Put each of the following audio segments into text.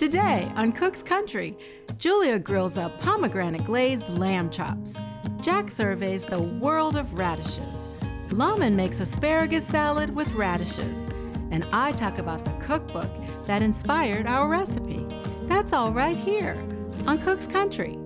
Today on Cook's Country, Julia grills up pomegranate-glazed lamb chops. Jack surveys the world of radishes. Lawman makes asparagus salad with radishes. And I talk about the cookbook that inspired our recipe. That's all right here on Cook's Country.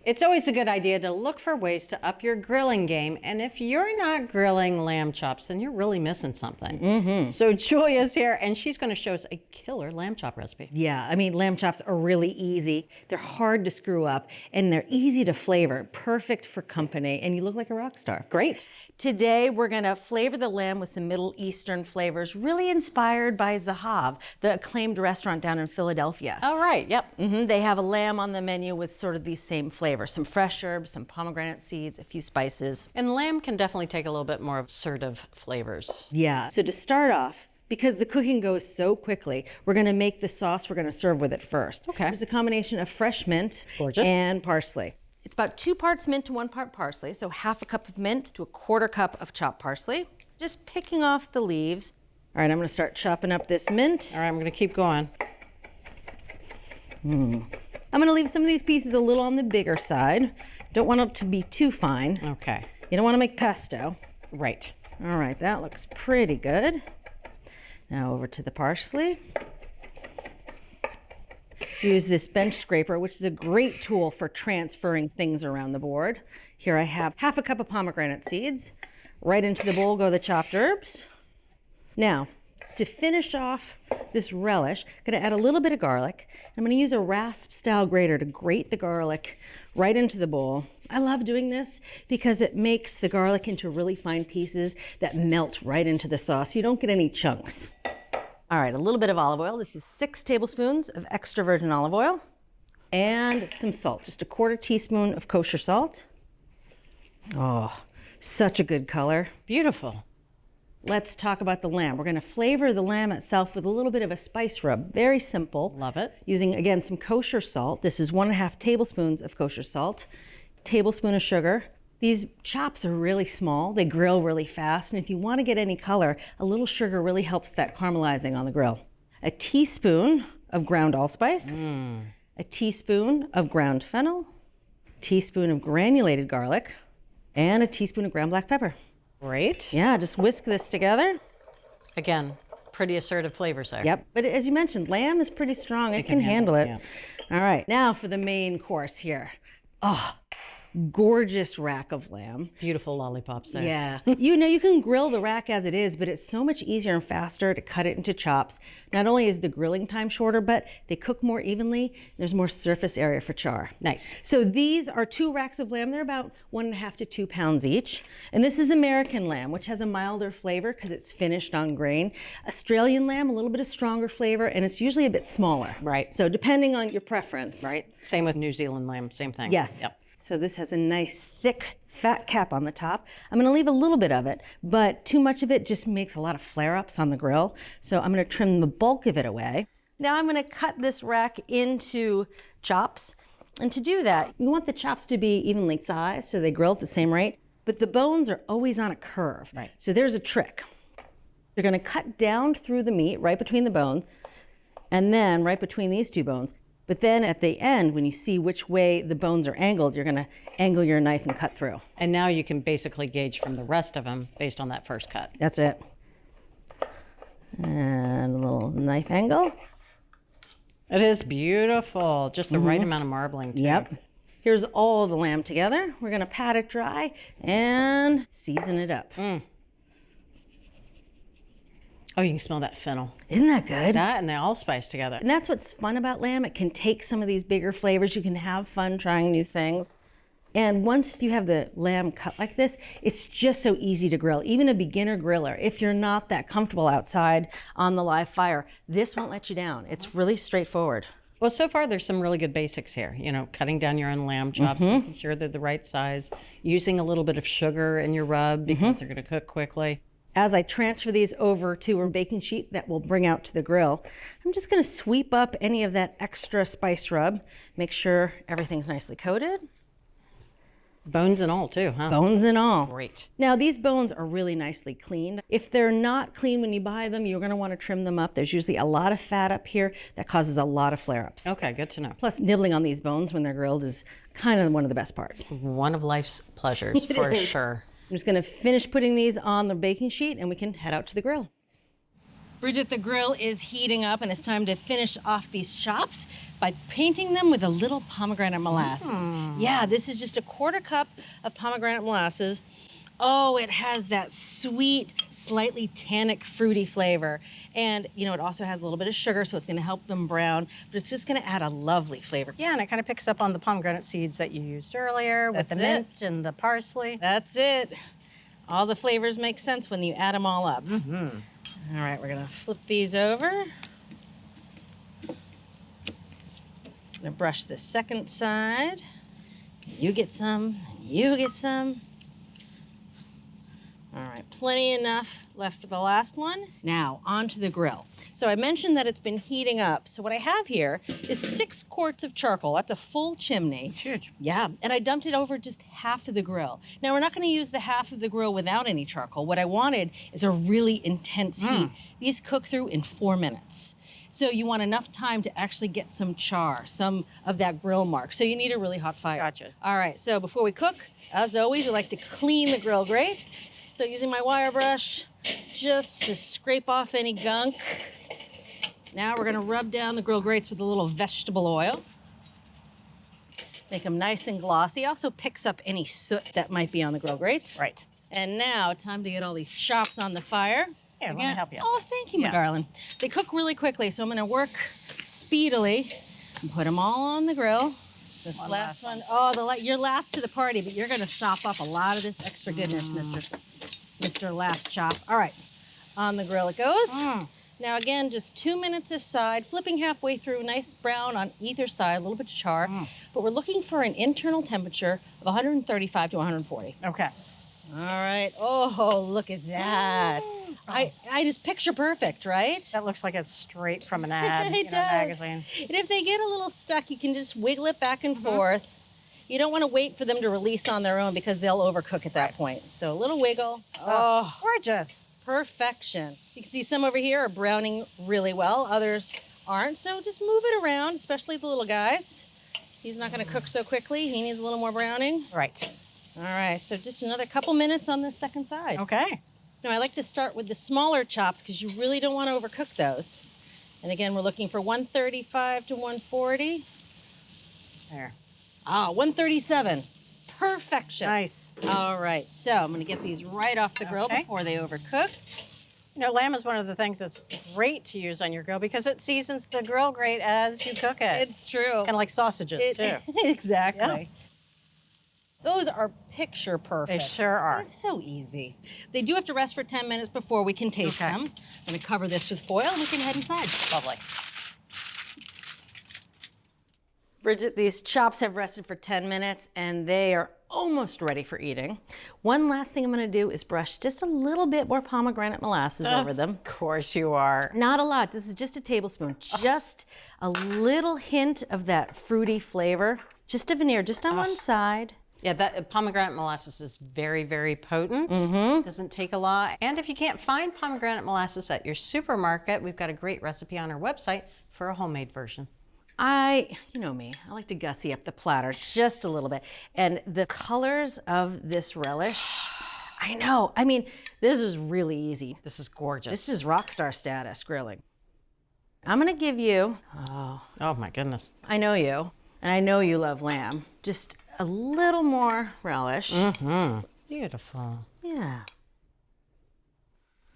It's always a good idea to look for ways to up your grilling game, and if you're not grilling lamb chops, then you're really missing something. So Julia's here, and she's going to show us a killer lamb chop recipe. Yeah, I mean, lamb chops are really easy. They're hard to screw up, and they're easy to flavor. Perfect for company, and you look like a rock star. Great. Today, we're gonna flavor the lamb with some Middle Eastern flavors, really inspired by Zahav, the acclaimed restaurant down in Philadelphia. All right, yep. They have a lamb on the menu with sort of these same flavors, some fresh herbs, some pomegranate seeds, a few spices. And lamb can definitely take a little bit more assertive flavors. Yeah, so to start off, because the cooking goes so quickly, we're gonna make the sauce we're gonna serve with it first. Okay. It's a combination of fresh mint Gorgeous. and parsley. It's about 2 parts mint to 1 part parsley, so half a cup of mint to a 1/4 cup of chopped parsley. Just picking off the leaves. All right, I'm gonna start chopping up this mint. All right, I'm gonna keep going. I'm gonna leave some of these pieces a little on the bigger side. Don't want it to be too fine. Okay. You don't wanna make pesto. Right. All right, that looks pretty good. Now over to the parsley. Use this bench scraper, which is a great tool for transferring things around the board. Here I have half a cup of pomegranate seeds. Right into the bowl go the chopped herbs. Now, to finish off this relish, I'm gonna add a little bit of garlic. I'm gonna use a rasp-style grater to grate the garlic right into the bowl. I love doing this because it makes the garlic into really fine pieces that melt right into the sauce. You don't get any chunks. All right, a little bit of olive oil. This is 6 tablespoons of extra virgin olive oil and some salt, just a 1/4 teaspoon of kosher salt. Oh, such a good color. Beautiful. Let's talk about the lamb. We're gonna flavor the lamb itself with a little bit of a spice rub. Very simple. Love it. Using, again, some kosher salt. This is 1.5 tablespoons of kosher salt, tablespoon of sugar. These chops are really small, they grill really fast, and if you want to get any color, a little sugar really helps that caramelizing on the grill. A teaspoon of ground allspice, a teaspoon of ground fennel, a teaspoon of granulated garlic, and a teaspoon of ground black pepper. Great. Yeah, just whisk this together. Again, pretty assertive flavors there. Yep, but as you mentioned, lamb is pretty strong. It can handle it. Yeah. All right, now for the main course here. Oh, gorgeous rack of lamb. Beautiful lollipops there. Yeah. You know, you can grill the rack as it is, but it's so much easier and faster to cut it into chops. Not only is the grilling time shorter, but they cook more evenly. There's more surface area for char. Nice. So these are 2 racks of lamb. They're about 1.5 to 2 pounds each. And this is American lamb, which has a milder flavor because it's finished on grain. Australian lamb, a little bit of stronger flavor, and it's usually a bit smaller. Right. So depending on your preference. Right. Same with New Zealand lamb, same thing. Yes. Yep. So this has a nice thick fat cap on the top. I'm gonna leave a little bit of it, but too much of it just makes a lot of flare-ups on the grill. So I'm gonna trim the bulk of it away. Now I'm gonna cut this rack into chops. And to do that, you want the chops to be evenly sized so they grill at the same rate, but the bones are always on a curve. Right. So there's a trick. You're gonna cut down through the meat, right between the bones, and then right between these 2 bones. But then at the end, when you see which way the bones are angled, you're gonna angle your knife and cut through. And now you can basically gauge from the rest of them based on that first cut. That's it. And a little knife angle. It is beautiful. Just the right amount of marbling too. Yep. Here's all the lamb together. We're gonna pat it dry and season it up. Oh, you can smell that fennel. Isn't that good? That and they all spice together. And that's what's fun about lamb. It can take some of these bigger flavors. You can have fun trying new things. And once you have the lamb cut like this, it's just so easy to grill. Even a beginner griller, if you're not that comfortable outside on the live fire, this won't let you down. It's really straightforward. Well, so far there's some really good basics here. You know, cutting down your own lamb chops, making sure they're the right size, using a little bit of sugar in your rub because they're gonna cook quickly. As I transfer these over to a baking sheet that we'll bring out to the grill, I'm just gonna sweep up any of that extra spice rub, make sure everything's nicely coated. Bones and all too, huh? Bones and all. Great. Now, these bones are really nicely cleaned. If they're not clean when you buy them, you're going to want to trim them up. There's usually a lot of fat up here that causes a lot of flare-ups. Okay, good to know. Plus, nibbling on these bones when they're grilled is kind of one of the best parts. One of life's pleasures, for sure. I'm just going to finish putting these on the baking sheet and we can head out to the grill. Bridget, the grill is heating up and it's time to finish off these chops by painting them with a little pomegranate molasses. Yeah, this is just a 1/4 cup of pomegranate molasses. Oh, it has that sweet, slightly tannic, fruity flavor. And, you know, it also has a little bit of sugar, so it's going to help them brown, but it's just going to add a lovely flavor. Yeah, and it kind of picks up on the pomegranate seeds that you used earlier with the mint and the parsley. That's it. All the flavors make sense when you add them all up. All right, we're gonna flip these over. I'm gonna brush the second side. You get some, you get some. All right, plenty enough left for the last one. Now, onto the grill. So I mentioned that it's been heating up. So what I have here is 6 quarts of charcoal. That's a full chimney. It's huge. Yeah, and I dumped it over just half of the grill. Now, we're not gonna use the half of the grill without any charcoal. What I wanted is a really intense heat. These cook through in 4 minutes. So you want enough time to actually get some char, some of that grill mark. So you need a really hot fire. Gotcha. All right, so before we cook, as always, we like to clean the grill grate. So using my wire brush, just to scrape off any gunk. Now we're gonna rub down the grill grates with a little vegetable oil. Make them nice and glossy. Also picks up any soot that might be on the grill grates. Right. And now, time to get all these chops on the fire. Yeah, let me help you. Oh, thank you, my darling. They cook really quickly, so I'm gonna work speedily and put them all on the grill. This last one, you're last to the party, but you're gonna sop up a lot of this extra goodness, Mr. Last Chop. All right, on the grill it goes. Now again, just 2 minutes aside, flipping halfway through, nice brown on either side, a little bit of char. But we're looking for an internal temperature of 135 to 140. Okay. All right, oh, look at that. I just picture perfect, right? That looks like it's straight from an ad It in does. a magazine. And if they get a little stuck, you can just wiggle it back and forth. You don't want to wait for them to release on their own because they'll overcook at that point. So a little wiggle. Oh, Gorgeous. perfection. You can see some over here are browning really well, others aren't. So just move it around, especially the little guys. He's not going to cook so quickly. He needs a little more browning. Right. All right, so just another couple minutes on this second side. Okay. Now, I like to start with the smaller chops because you really don't want to overcook those. And again, we're looking for 135 to 140. There. 137. Perfection. Nice. All right, so I'm going to get these right off the grill Okay. before they overcook. You know, lamb is one of the things that's great to use on your grill because it seasons the grill great as you cook it. It's true. Kind of like sausages, too. Exactly. Those are picture perfect. They sure are. It's so easy. They do have to rest for 10 minutes before we can taste them. I'm going to cover this with foil and we can head inside. Lovely. Bridget, these chops have rested for 10 minutes and they are almost ready for eating. One last thing I'm going to do is brush just a little bit more pomegranate molasses over them. Of course you are. Not a lot. This is just a tablespoon. Just a little hint of that fruity flavor. Just a veneer, just on one side. Yeah, that pomegranate molasses is very, very potent. Doesn't take a lot. And if you can't find pomegranate molasses at your supermarket, we've got a great recipe on our website for a homemade version. You know me, I like to gussy up the platter just a little bit. And the colors of this relish, I know. I mean, this is really easy. This is gorgeous. This is rock star status grilling. I'm gonna give you, Oh my goodness. I know you, and I know you love lamb, just a little more relish. Beautiful. Yeah.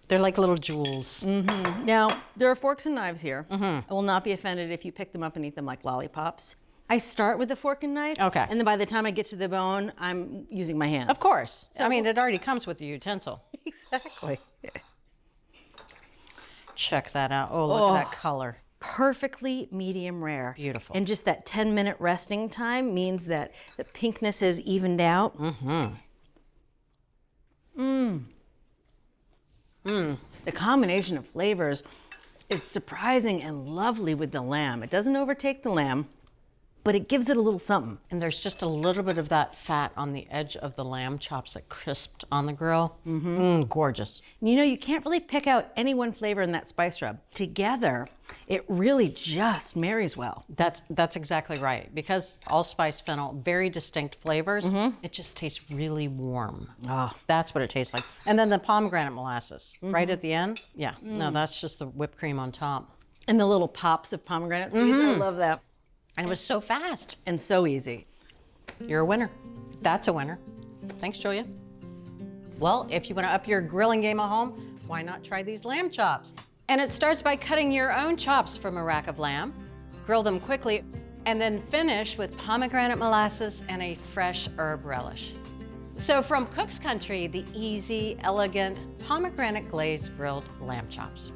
They're like little jewels. Now, there are forks and knives here. I will not be offended if you pick them up and eat them like lollipops. I start with a fork and knife. Okay. And then by the time I get to the bone, I'm using my hands. Of course. So, I mean, it already comes with the utensil. Exactly. Check that out. Oh, look at that color. Perfectly medium rare. Beautiful. And just that 10-minute resting time means that the pinkness is evened out. The combination of flavors is surprising and lovely with the lamb. It doesn't overtake the lamb. but it gives it a little something. And there's just a little bit of that fat on the edge of the lamb chops that crisped on the grill. Gorgeous. And you know, you can't really pick out any one flavor in that spice rub. Together, it really just marries well. That's exactly right. Because allspice fennel, very distinct flavors, it just tastes really warm. Oh. That's what it tastes like. And then the pomegranate molasses right at the end. Yeah, no, that's just the whipped cream on top. And the little pops of pomegranate seeds, I love that. And it was so fast. And so easy. You're a winner. That's a winner. Thanks, Julia. Well, if you want to up your grilling game at home, why not try these lamb chops? And it starts by cutting your own chops from a rack of lamb, grill them quickly, and then finish with pomegranate molasses and a fresh herb relish. So from Cook's Country, the easy, elegant, pomegranate-glazed grilled lamb chops.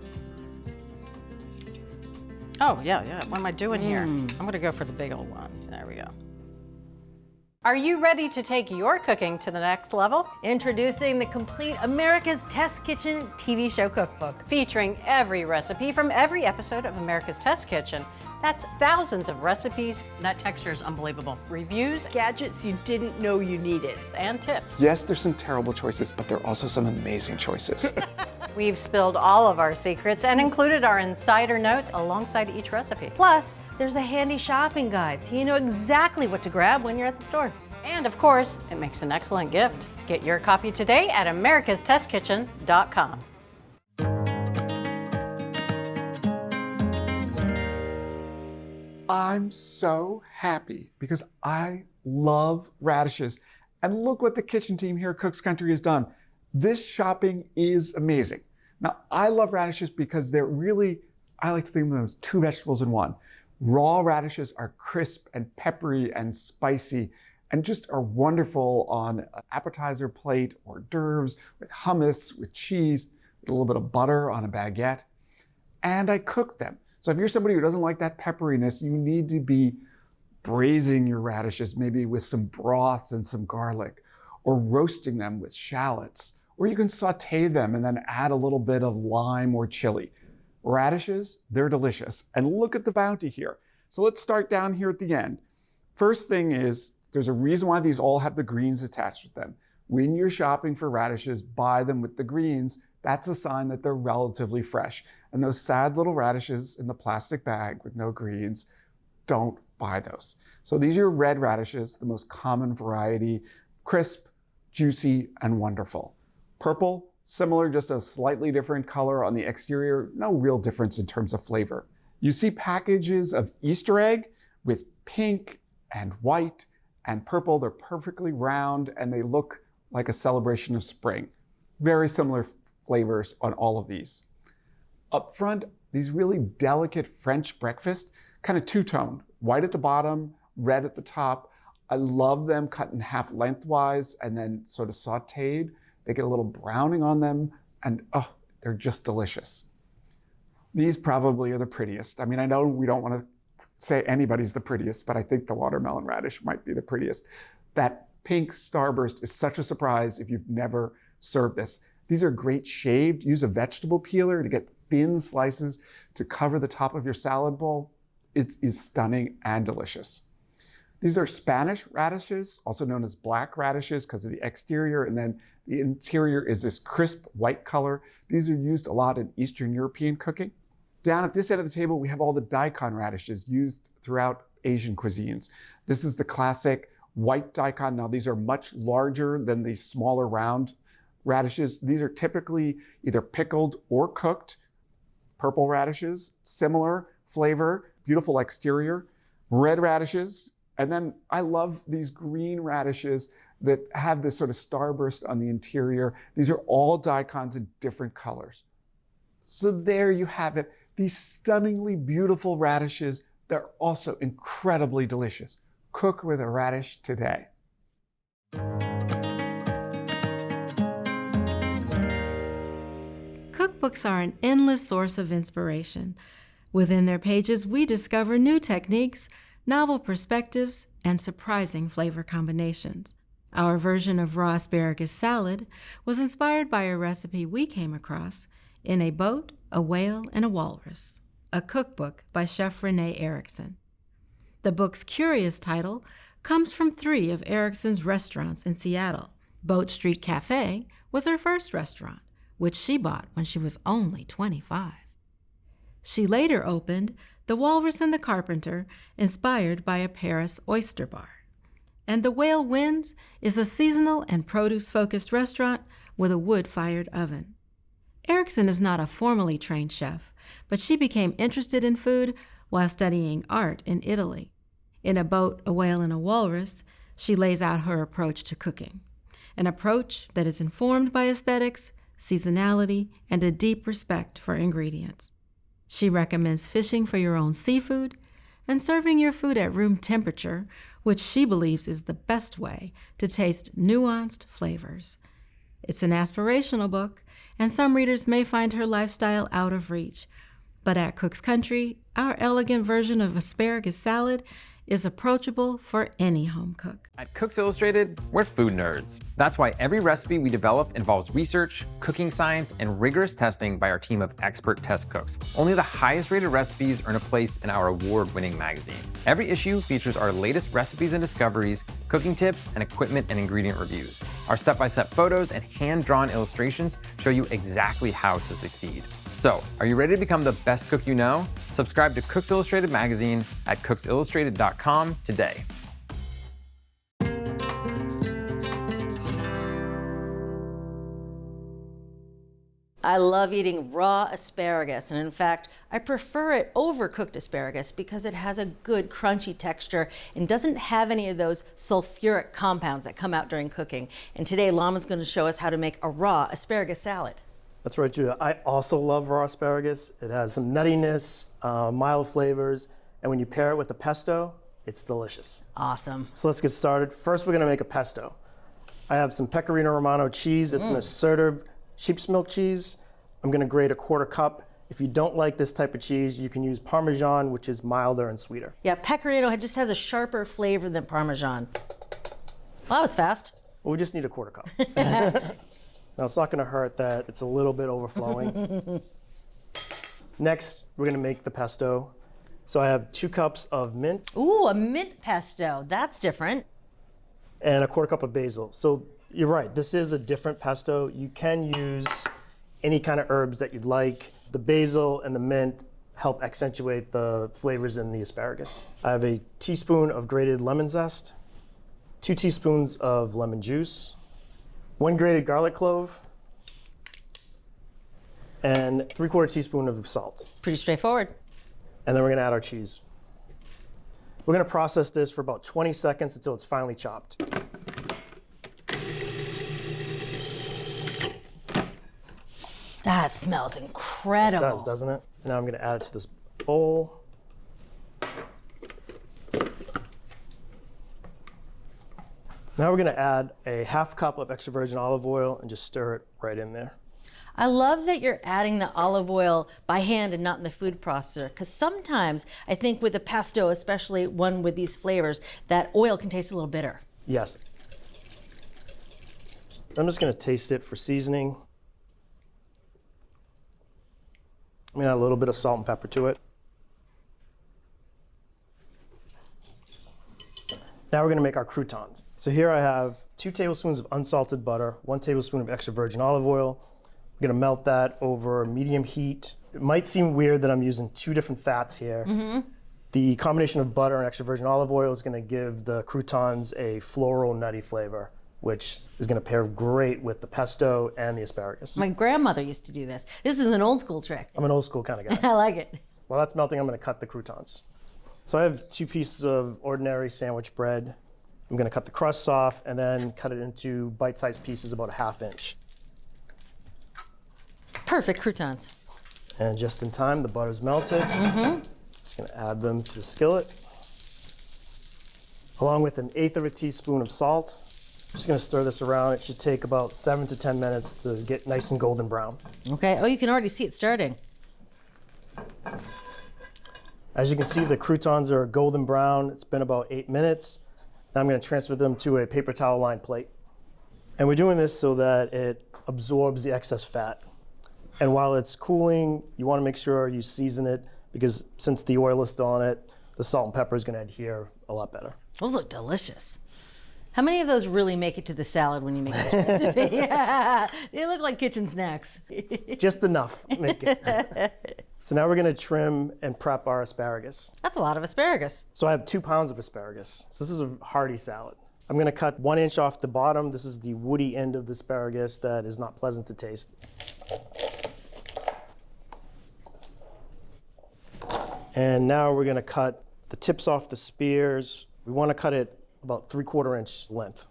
Oh, yeah. What am I doing here? I'm gonna go for the big old one. There we go. Are you ready to take your cooking to the next level? Introducing the complete America's Test Kitchen TV show cookbook. Featuring every recipe from every episode of America's Test Kitchen. That's thousands of recipes. That texture is unbelievable. Reviews Gadgets you didn't know you needed. and tips. Yes, there's some terrible choices, but there are also some amazing choices. We've spilled all of our secrets and included our insider notes alongside each recipe. Plus, there's a handy shopping guide so you know exactly what to grab when you're at the store. And of course, it makes an excellent gift. Get your copy today at americastestkitchen.com. I'm so happy because I love radishes. And look what the kitchen team here at Cook's Country has done. This shopping is amazing. Now, I love radishes because they're really, I like to think of them as two vegetables in one. Raw radishes are crisp and peppery and spicy and just are wonderful on an appetizer plate, hors d'oeuvres, with hummus, with cheese, with a little bit of butter on a baguette. And I cook them. So if you're somebody who doesn't like that pepperiness, you need to be braising your radishes, maybe with some broth and some garlic, or roasting them with shallots, or you can saute them and then add a little bit of lime or chili. Radishes, they're delicious. And look at the bounty here. So let's start down here at the end. First thing is, there's a reason why these all have the greens attached with them. When you're shopping for radishes, buy them with the greens. That's a sign that they're relatively fresh. And those sad little radishes in the plastic bag with no greens, don't buy those. So these are red radishes, the most common variety, crisp, juicy, and wonderful. Purple, similar, just a slightly different color on the exterior, no real difference in terms of flavor. You see packages of Easter egg with pink and white and purple. They're perfectly round and they look like a celebration of spring. Very similar flavors on all of these. Up front, these really delicate French breakfast, kind of two-tone, white at the bottom, red at the top. I love them cut in half lengthwise and then sort of sauteed. They get a little browning on them and oh, they're just delicious. These probably are the prettiest. I mean, I know we don't want to say anybody's the prettiest, but I think the watermelon radish might be the prettiest. That pink starburst is such a surprise if you've never served this. These are great shaved. Use a vegetable peeler to get thin slices to cover the top of your salad bowl. It is stunning and delicious. These are Spanish radishes, also known as black radishes because of the exterior, and then the interior is this crisp white color. These are used a lot in Eastern European cooking. Down at this end of the table, we have all the daikon radishes used throughout Asian cuisines. This is the classic white daikon. Now, these are much larger than the smaller round radishes. These are typically either pickled or cooked. Purple radishes, similar flavor, beautiful exterior. Red radishes, and then I love these green radishes that have this sort of starburst on the interior. These are all daikons in different colors. So there you have it. These stunningly beautiful radishes, they're also incredibly delicious. Cook with a radish today. Cookbooks are an endless source of inspiration. Within their pages, we discover new techniques, novel perspectives, and surprising flavor combinations. Our version of raw asparagus salad was inspired by a recipe we came across in A Boat, a Whale, and a Walrus, a cookbook by Chef Renee Erickson. The book's curious title comes from 3 of Erickson's restaurants in Seattle. Boat Street Cafe was her first restaurant, which she bought when she was only 25. She later opened The Walrus and the Carpenter, inspired by a Paris oyster bar. And The Whale Winds is a seasonal and produce-focused restaurant with a wood-fired oven. Erickson is not a formally trained chef, but she became interested in food while studying art in Italy. In A Boat, a Whale, and a Walrus, she lays out her approach to cooking, an approach that is informed by aesthetics, seasonality, and a deep respect for ingredients. She recommends fishing for your own seafood and serving your food at room temperature, which she believes is the best way to taste nuanced flavors. It's an aspirational book, and some readers may find her lifestyle out of reach. But at Cook's Country, our elegant version of asparagus salad is approachable for any home cook. At Cooks Illustrated, we're food nerds. That's why every recipe we develop involves research, cooking science, and rigorous testing by our team of expert test cooks. Only the highest rated recipes earn a place in our award-winning magazine. Every issue features our latest recipes and discoveries, cooking tips, and equipment and ingredient reviews. Our step-by-step photos and hand-drawn illustrations show you exactly how to succeed. So, are you ready to become the best cook you know? Subscribe to Cooks Illustrated magazine at cooksillustrated.com today. I love eating raw asparagus, and in fact, I prefer it over cooked asparagus because it has a good crunchy texture and doesn't have any of those sulfuric compounds that come out during cooking. And today, Lawman's going to show us how to make a raw asparagus salad. That's right, Julia. I also love raw asparagus. It has some nuttiness, mild flavors, and when you pair it with the pesto, it's delicious. Awesome. So let's get started. First, we're gonna make a pesto. I have some Pecorino Romano cheese. It's an assertive sheep's milk cheese. I'm gonna grate a 1/4 cup. If you don't like this type of cheese, you can use Parmesan, which is milder and sweeter. Yeah, Pecorino just has a sharper flavor than Parmesan. Well, that was fast. Well, we just need a 1/4 cup. Now, it's not gonna hurt that it's a little bit overflowing. Next, we're gonna make the pesto. So I have 2 cups of mint. Ooh, a mint pesto. That's different. And a 1/4 cup of basil. So you're right, this is a different pesto. You can use any kind of herbs that you'd like. The basil and the mint help accentuate the flavors in the asparagus. I have a teaspoon of grated lemon zest, 2 teaspoons of lemon juice, 1 grated garlic clove, and 3/4 teaspoon of salt. Pretty straightforward. And then we're gonna add our cheese. We're gonna process this for about 20 seconds until it's finely chopped. That smells incredible. It does, doesn't it? Now I'm gonna add it to this bowl. Now we're gonna add a 1/2 cup of extra virgin olive oil and just stir it right in there. I love that you're adding the olive oil by hand and not in the food processor, because sometimes I think with a pesto, especially one with these flavors, that oil can taste a little bitter. Yes. I'm just gonna taste it for seasoning. I'm gonna add a little bit of salt and pepper to it. Now we're gonna make our croutons. So here I have 2 tablespoons of unsalted butter, 1 tablespoon of extra virgin olive oil. I'm gonna melt that over medium heat. It might seem weird that I'm using 2 different fats here. The combination of butter and extra virgin olive oil is gonna give the croutons a floral, nutty flavor, which is gonna pair great with the pesto and the asparagus. My grandmother used to do this. This is an old school trick. I'm an old school kind of guy. I like it. While that's melting, I'm gonna cut the croutons. So I have 2 pieces of ordinary sandwich bread. I'm gonna cut the crusts off and then cut it into bite-sized pieces about 1/2 inch. Perfect croutons. And just in time, the butter's melted. Just gonna add them to the skillet, along with 1/8 teaspoon of salt. Just gonna stir this around. It should take about 7 to 10 minutes to get nice and golden brown. Okay, oh, you can already see it starting. As you can see, the croutons are golden brown. It's been about 8 minutes. Now I'm gonna transfer them to a paper towel lined plate. And we're doing this so that it absorbs the excess fat. And while it's cooling, you wanna make sure you season it, because since the oil is still on it, the salt and pepper is going to adhere a lot better. Those look delicious. How many of those really make it to the salad when you make this recipe? Yeah, they look like kitchen snacks. Just enough. Make it. So now we're going to trim and prep our asparagus. That's a lot of asparagus. So I have 2 pounds of asparagus. So this is a hearty salad. I'm going to cut 1 inch off the bottom. This is the woody end of the asparagus that is not pleasant to taste. And now we're going to cut the tips off the spears. We want to cut it about 3/4 inch length.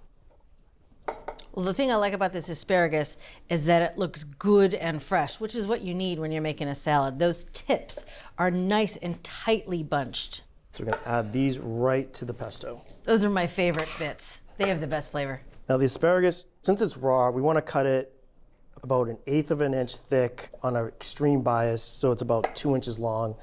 Well, the thing I like about this asparagus is that it looks good and fresh, which is what you need when you're making a salad. Those tips are nice and tightly bunched. So we're going to add these right to the pesto. Those are my favorite bits. They have the best flavor. Now the asparagus, since it's raw, we want to cut it about 1/8 of an inch thick on an extreme bias, so it's about 2 inches long.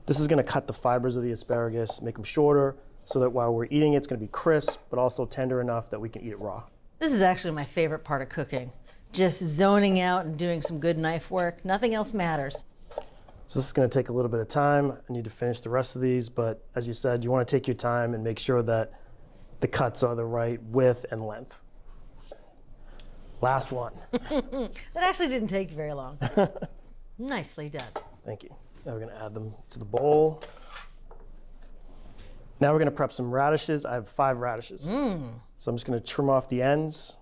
This is going to cut the fibers of the asparagus, make them shorter, so that while we're eating it, it's going to be crisp, but also tender enough that we can eat it raw. This is actually my favorite part of cooking. Just zoning out and doing some good knife work. Nothing else matters. So this is going to take a little bit of time. I need to finish the rest of these, but as you said, you want to take your time and make sure that the cuts are the right width and length. Last one. That actually didn't take very long. Nicely done. Thank you. Now we're going to add them to the bowl. Now we're going to prep some radishes. I have 5 radishes. So I'm just going to trim off the ends.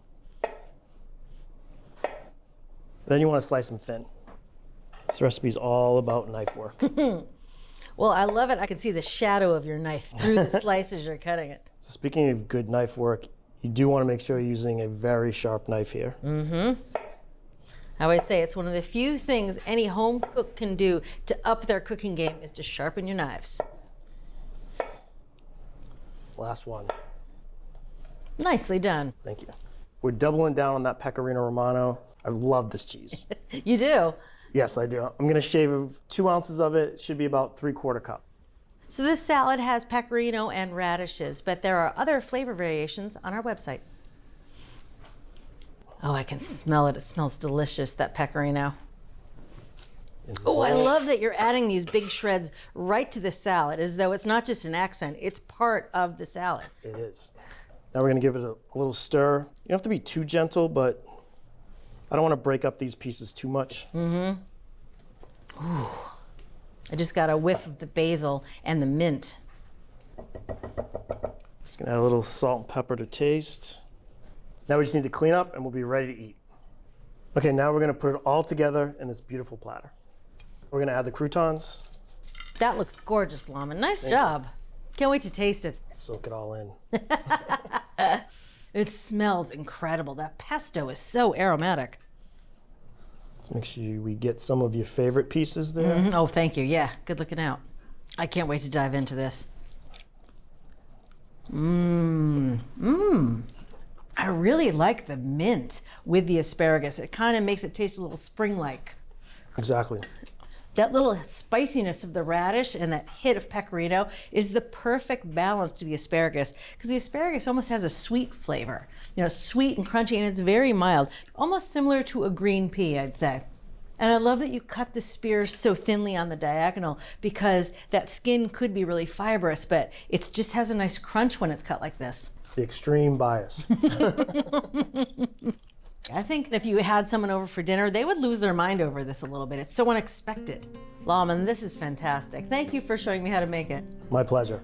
Then you want to slice them thin. This recipe is all about knife work. Well, I love it. I can see the shadow of your knife through the slices you're cutting it. So speaking of good knife work, you do want to make sure you're using a very sharp knife here. I always say it's one of the few things any home cook can do to up their cooking game is to sharpen your knives. Last one. Nicely done. Thank you. We're doubling down on that Pecorino Romano. I love this cheese. You do. Yes, I do. I'm going to shave 2 ounces of it. It should be about 3/4 cup. So this salad has pecorino and radishes, but there are other flavor variations on our website. Oh, I can smell it. It smells delicious, that pecorino. Oh, I love that you're adding these big shreds right to the salad, as though it's not just an accent, it's part of the salad. It is. Now we're going to give it a little stir. You don't have to be too gentle, but I don't want to break up these pieces too much. Ooh. I just got a whiff of the basil and the mint. Just going to add a little salt and pepper to taste. Now we just need to clean up and we'll be ready to eat. Okay, now we're going to put it all together in this beautiful platter. We're going to add the croutons. That looks gorgeous, Lawman. Nice job. Can't wait to taste it. Soak it all in. It smells incredible. That pesto is so aromatic. Just make sure we get some of your favorite pieces there. Oh, thank you. Yeah, good looking out. I can't wait to dive into this. I really like the mint with the asparagus. It kind of makes it taste a little spring-like. Exactly. That little spiciness of the radish and that hit of pecorino is the perfect balance to the asparagus, because the asparagus almost has a sweet flavor. You know, sweet and crunchy, and it's very mild, almost similar to a green pea, I'd say. And I love that you cut the spears so thinly on the diagonal, because that skin could be really fibrous, but it just has a nice crunch when it's cut like this. The extreme bias. I think if you had someone over for dinner, they would lose their mind over this a little bit. It's so unexpected. Lawman, this is fantastic. Thank you for showing me how to make it. My pleasure.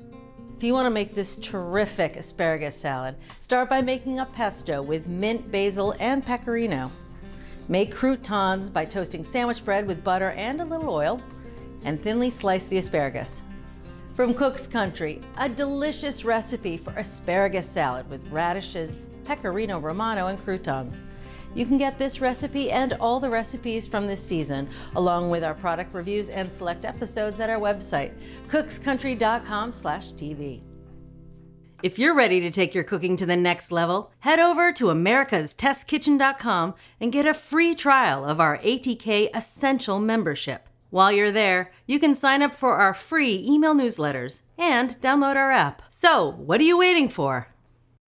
If you want to make this terrific asparagus salad, start by making a pesto with mint, basil, and pecorino. Make croutons by toasting sandwich bread with butter and a little oil, and thinly slice the asparagus. From Cook's Country, a delicious recipe for asparagus salad with radishes, pecorino romano, and croutons. You can get this recipe and all the recipes from this season, along with our product reviews and select episodes at our website, cookscountry.com/TV. If you're ready to take your cooking to the next level, head over to americastestkitchen.com and get a free trial of our ATK Essential membership. While you're there, you can sign up for our free email newsletters and download our app. So, what are you waiting for?